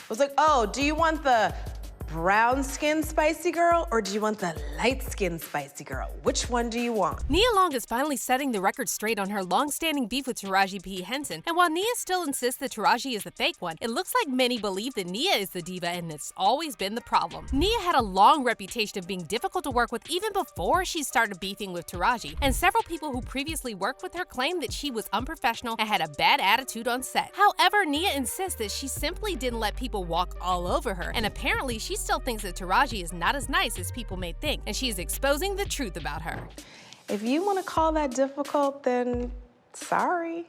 was like, oh, do you want the brown-skinned spicy girl, or do you want the light-skinned spicy girl? Which one do you want? Nia Long is finally setting the record straight on her long-standing beef with Taraji P. Henson, and while Nia still insists that Taraji is the fake one, it looks like many believe that Nia is the diva, and it's always been the problem. Nia had a long reputation of being difficult to work with even before she started beefing with Taraji, and several people who previously worked with her claimed that she was unprofessional and had a bad attitude on set. However, Nia insists that she simply didn't let people walk all over her, and apparently she still thinks that Taraji is not as nice as people may think, and she is exposing the truth about her. If you want to call that difficult, then sorry.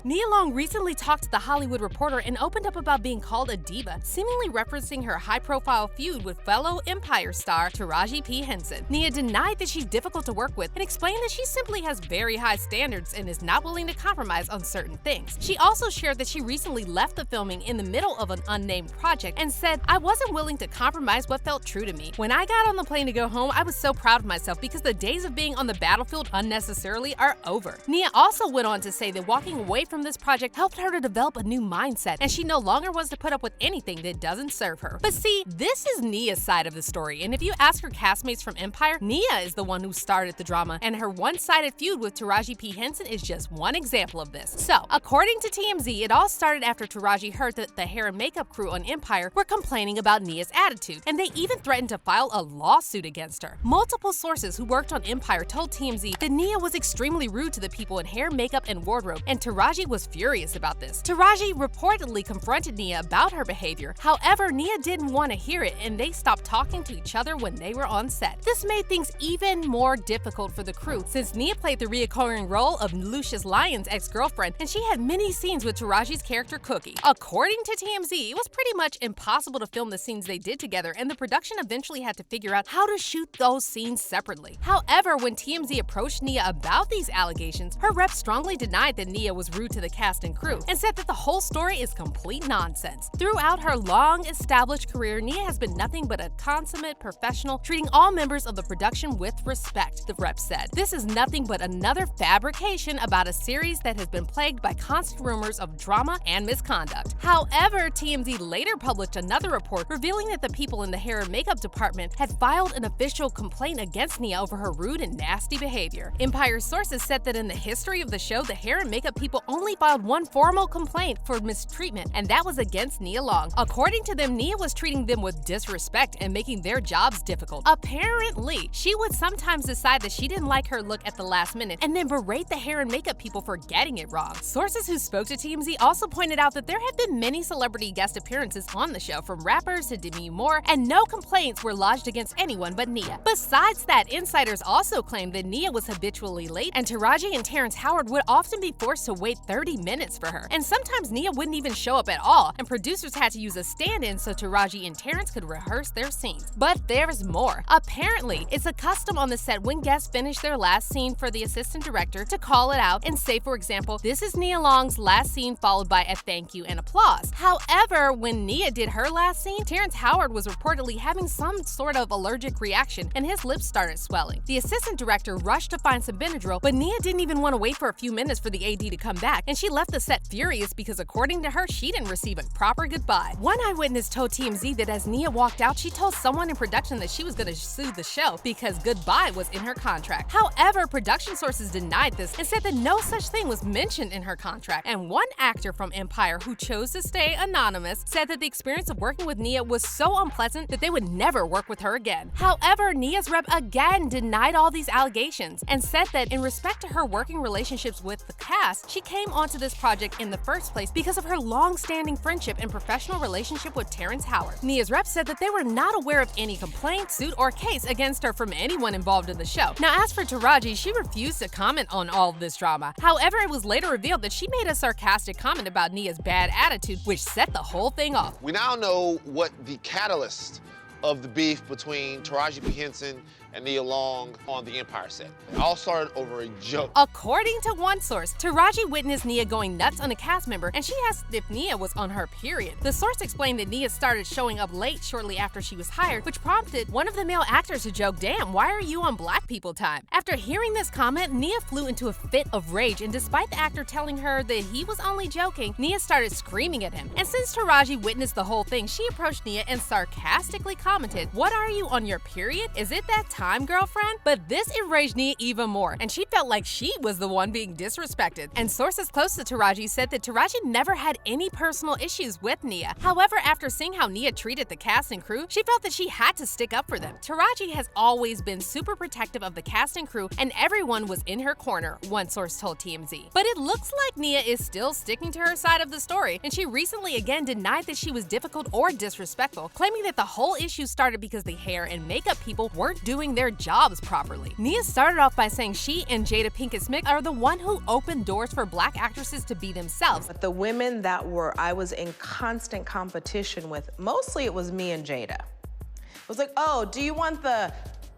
Nia Long recently talked to The Hollywood Reporter and opened up about being called a diva, seemingly referencing her high-profile feud with fellow Empire star Taraji P. Henson. Nia denied that she's difficult to work with and explained that she simply has very high standards and is not willing to compromise on certain things. She also shared that she recently left the filming in the middle of an unnamed project and said, "I wasn't willing to compromise what felt true to me. When I got on the plane to go home, I was so proud of myself because the days of being on the battlefield unnecessarily are over." Nia also went on to say that walking away from this project helped her to develop a new mindset, and she no longer wants to put up with anything that doesn't serve her. But see, this is Nia's side of the story, and if you ask her castmates from Empire, Nia is the one who started the drama, and her one-sided feud with Taraji P. Henson is just one example of this. So, according to TMZ, it all started after Taraji heard that the hair and makeup crew on Empire were complaining about Nia's attitude, and they even threatened to file a lawsuit against her. Multiple sources who worked on Empire told TMZ that Nia was extremely rude to the people in hair, makeup, and wardrobe, and Taraji was furious about this. Taraji reportedly confronted Nia about her behavior. However, Nia didn't want to hear it, and they stopped talking to each other when they were on set. This made things even more difficult for the crew, since Nia played the recurring role of Lucius Lyon's ex-girlfriend, and she had many scenes with Taraji's character Cookie. According to TMZ, it was pretty much impossible to film the scenes they did together, and the production eventually had to figure out how to shoot those scenes separately. However, when TMZ approached Nia about these allegations, her rep strongly denied that Nia was rude to the cast and crew, and said that the whole story is complete nonsense. Throughout her long-established career, Nia has been nothing but a consummate professional, treating all members of the production with respect, the rep said. This is nothing but another fabrication about a series that has been plagued by constant rumors of drama and misconduct. However, TMZ later published another report revealing that the people in the hair and makeup department had filed an official complaint against Nia over her rude and nasty behavior. Empire sources said that in the history of the show, the hair and makeup people only filed one formal complaint for mistreatment, and that was against Nia Long. According to them, Nia was treating them with disrespect and making their jobs difficult. Apparently, she would sometimes decide that she didn't like her look at the last minute and then berate the hair and makeup people for getting it wrong. Sources who spoke to TMZ also pointed out that there have been many celebrity guest appearances on the show, from rappers to Demi Moore, and no complaints were lodged against anyone but Nia. Besides that, insiders also claimed that Nia was habitually late, and Taraji and Terrence Howard would often be forced to wait 30 minutes for her. And sometimes Nia wouldn't even show up at all, and producers had to use a stand-in so Taraji and Terrence could rehearse their scenes. But there's more. Apparently, it's a custom on the set when guests finish their last scene for the assistant director to call it out and say, for example, "This is Nia Long's last scene," followed by a thank you and applause. However, when Nia did her last scene, Terrence Howard was reportedly having some sort of allergic reaction and his lips started swelling. The assistant director rushed to find some Benadryl, but Nia didn't even want to wait for a few minutes for the AD to come back, and she left the set furious because, according to her, she didn't receive a proper goodbye. One eyewitness told TMZ that as Nia walked out, she told someone in production that she was going to sue the show because goodbye was in her contract. However, production sources denied this and said that no such thing was mentioned in her contract. And one actor from Empire who chose to stay anonymous said that the experience of working with Nia was so unpleasant that they would never work with her again. However, Nia's rep again denied all these allegations and said that in respect to her working relationships with the cast, she came onto this project in the first place because of her long-standing friendship and professional relationship with Terrence Howard. Nia's rep said that they were not aware of any complaint, suit, or case against her from anyone involved in the show. Now, as for Taraji, she refused to comment on all of this drama. However, it was later revealed that she made a sarcastic comment about Nia's bad attitude, which set the whole thing off. We now know what the catalyst of the beef between Taraji P. Henson and Nia Long on the Empire set. It all started over a joke. According to one source, Taraji witnessed Nia going nuts on a cast member, and she asked if Nia was on her period. The source explained that Nia started showing up late shortly after she was hired, which prompted one of the male actors to joke, "Damn, why are you on black people time?" After hearing this comment, Nia flew into a fit of rage, and despite the actor telling her that he was only joking, Nia started screaming at him. And since Taraji witnessed the whole thing, she approached Nia and sarcastically commented, "What are you on your period? Is it that time, girlfriend?" But this enraged Nia even more, and she felt like she was the one being disrespected. And sources close to Taraji said that Taraji never had any personal issues with Nia. However, after seeing how Nia treated the cast and crew, she felt that she had to stick up for them. Taraji has always been super protective of the cast and crew, and everyone was in her corner, one source told TMZ. But it looks like Nia is still sticking to her side of the story, and she recently again denied that she was difficult or disrespectful, claiming that the whole issue started because the hair and makeup people weren't doing their jobs properly. Nia started off by saying she and Jada Pinkett Smith are the one who opened doors for black actresses to be themselves. But the women that I was in constant competition with, mostly it was me and Jada. It was like, oh, do you want the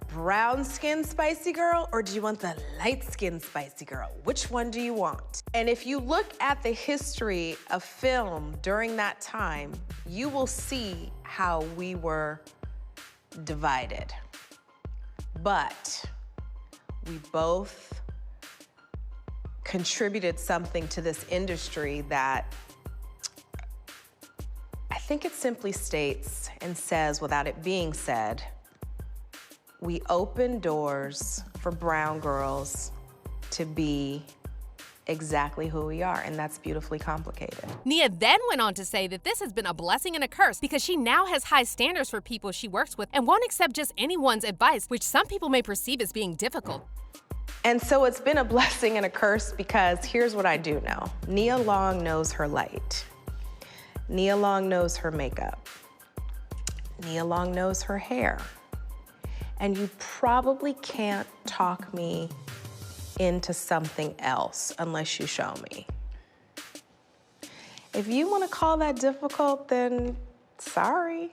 brown-skinned spicy girl or do you want the light-skinned spicy girl? Which one do you want? And if you look at the history of film during that time, you will see how we were divided. But we both contributed something to this industry that I think it simply states and says, without it being said, we open doors for brown girls to be exactly who we are, and that's beautifully complicated. Nia then went on to say that this has been a blessing and a curse because she now has high standards for people she works with and won't accept just anyone's advice, which some people may perceive as being difficult. And so it's been a blessing and a curse because here's what I do know. Nia Long knows her light. Nia Long knows her makeup. Nia Long knows her hair. And you probably can't talk me into something else unless you show me. If you want to call that difficult, then sorry.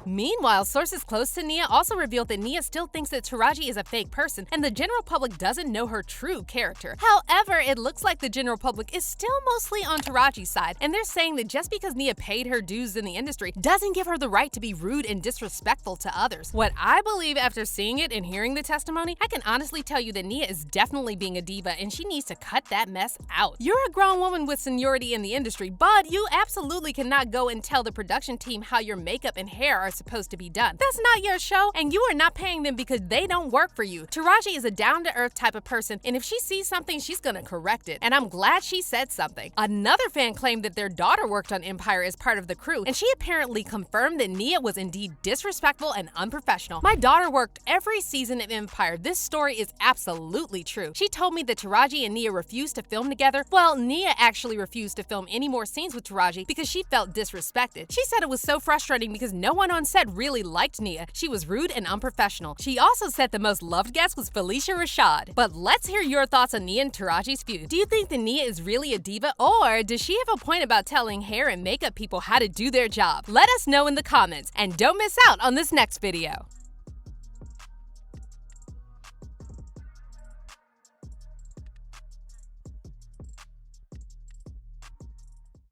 Meanwhile, sources close to Nia also revealed that Nia still thinks that Taraji is a fake person and the general public doesn't know her true character. However, it looks like the general public is still mostly on Taraji's side, and they're saying that just because Nia paid her dues in the industry doesn't give her the right to be rude and disrespectful to others. What I believe after seeing it and hearing the testimony, I can honestly tell you that Nia is definitely being a diva and she needs to cut that mess out. You're a grown woman with seniority in the industry, but you absolutely cannot go and tell the production team how your makeup and hair are supposed to be done. That's not your show, and you are not paying them because they don't work for you. Taraji is a down-to-earth type of person, and if she sees something, she's gonna correct it. And I'm glad she said something. Another fan claimed that their daughter worked on Empire as part of the crew, and she apparently confirmed that Nia was indeed disrespectful and unprofessional. "My daughter worked every season of Empire. This story is absolutely true. She told me that Taraji and Nia refused to film together. Well, Nia actually refused to film any more scenes with Taraji because she felt disrespected. She said it was so frustrating because no one on set really liked Nia. She was rude and unprofessional. She also said the most loved guest was Felicia Rashad." But let's hear your thoughts on Nia and Taraji's feud. Do you think that Nia is really a diva, or does she have a point about telling hair and makeup people how to do their job? Let us know in the comments, and don't miss out on this next video.